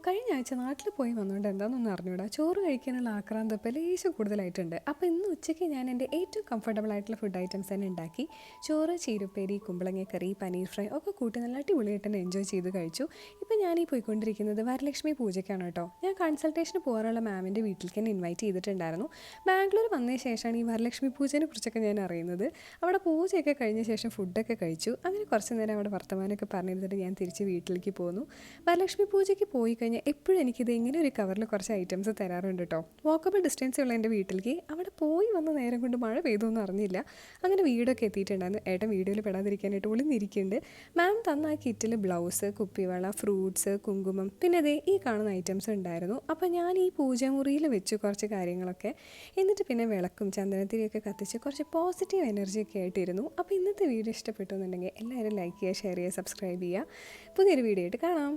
കഴിഞ്ഞ ആഴ്ച നാട്ടിൽ പോയി വന്നുകൊണ്ട് എന്താണെന്നൊന്നും അറിഞ്ഞൂടാ, ചോറ് കഴിക്കാനുള്ള ആക്രാന്തം ലേശം കൂടുതലായിട്ടുണ്ട്. അപ്പോൾ ഇന്ന് ഉച്ചയ്ക്ക് ഞാൻ എൻ്റെ ഏറ്റവും കംഫർട്ടബിൾ ആയിട്ടുള്ള ഫുഡ് ഐറ്റംസ് തന്നെ ഉണ്ടാക്കി. ചോറ്, ചീരുപ്പേരി, കുമ്പളങ്ങ കറി, പനീർ ഫ്രൈ ഒക്കെ കൂട്ടി നല്ല അടിപൊളിയായിട്ട് തന്നെ എൻജോയ് ചെയ്ത് കഴിച്ചു. ഇപ്പോൾ ഞാൻ ഈ പോയിക്കൊണ്ടിരിക്കുന്നത് വരലക്ഷ്മി പൂജയ്ക്കാണ് കേട്ടോ. ഞാൻ കൺസൾട്ടേഷന് പോകാനുള്ള മാമിൻ്റെ വീട്ടിലേക്ക് തന്നെ ഇൻവൈറ്റ് ചെയ്തിട്ടുണ്ടായിരുന്നു. ബാംഗ്ലൂർ വന്നതിന് ശേഷമാണ് ഈ വരലക്ഷ്മി പൂജേനെ കുറിച്ചൊക്കെ ഞാൻ അറിയുന്നത്. അവിടെ പൂജയൊക്കെ കഴിഞ്ഞ ശേഷം ഫുഡൊക്കെ കഴിച്ചു. അങ്ങനെ കുറച്ച് നേരം അവിടെ വർത്തമാനമൊക്കെ പറഞ്ഞിരുന്നിട്ട് ഞാൻ തിരിച്ച് വീട്ടിലേക്ക് പോന്നു. വരലക്ഷ്മി പൂജയ്ക്ക് പോയി കഴിഞ്ഞാൽ എപ്പോഴും എനിക്കിത് ഇങ്ങനെ ഒരു കവറിൽ കുറച്ച് ഐറ്റംസ് തരാറുണ്ട് കേട്ടോ. വാക്കബിൾ ഡിസ്റ്റൻസ് ഉള്ള എൻ്റെ വീട്ടിലേക്ക് അവിടെ പോയി വന്ന നേരം കൊണ്ട് മഴ പെയ്തൊന്നും അറിഞ്ഞില്ല. അങ്ങനെ വീടൊക്കെ എത്തിയിട്ടുണ്ടായിരുന്നു. ഏട്ടൻ വീഡിയോയിൽ പെടാതിരിക്കാനായിട്ട് ഒളിഞ്ഞിരിക്കുന്നുണ്ട്. മാം തന്ന ആ കിറ്റിൽ ബ്ലൗസ്, കുപ്പിവള, ഫ്രൂട്ട്സ്, കുങ്കുമം, പിന്നെ അതേ ഈ കാണുന്ന ഐറ്റംസ് ഉണ്ടായിരുന്നു. അപ്പോൾ ഞാൻ ഈ പൂജാമുറിയിൽ വെച്ചു കുറച്ച് കാര്യങ്ങളൊക്കെ. എന്നിട്ട് പിന്നെ വിളക്കും ചന്ദനത്തിരിയൊക്കെ കത്തിച്ച് കുറച്ച് പോസിറ്റീവ് എനർജിയൊക്കെ ആയിട്ടിരുന്നു. അപ്പോൾ ഇന്നത്തെ വീഡിയോ ഇഷ്ടപ്പെട്ടു എന്നുണ്ടെങ്കിൽ എല്ലാവരും ലൈക്ക് ചെയ്യുക, ഷെയർ ചെയ്യുക, സബ്സ്ക്രൈബ് ചെയ്യുക. പുതിയൊരു വീഡിയോ ആയിട്ട് കാണാം.